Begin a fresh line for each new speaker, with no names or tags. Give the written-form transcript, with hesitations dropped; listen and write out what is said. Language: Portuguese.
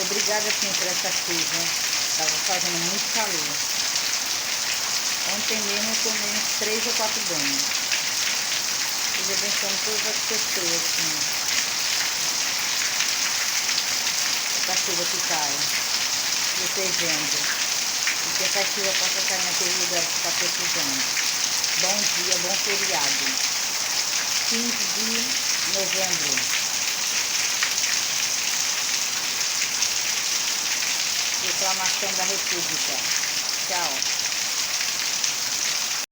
Obrigada, sim, por essa chuva. Estava fazendo muito calor. Ontem mesmo eu tomei uns 3 ou 4 banhos. Deus abençoe todas as pessoas, assim. Essa chuva que cai. Vocês vendo. E que essa chuva possa cair naquele lugar que está precisando. Bom dia, bom feriado. 5 de novembro. Proclamação da República. Tchau.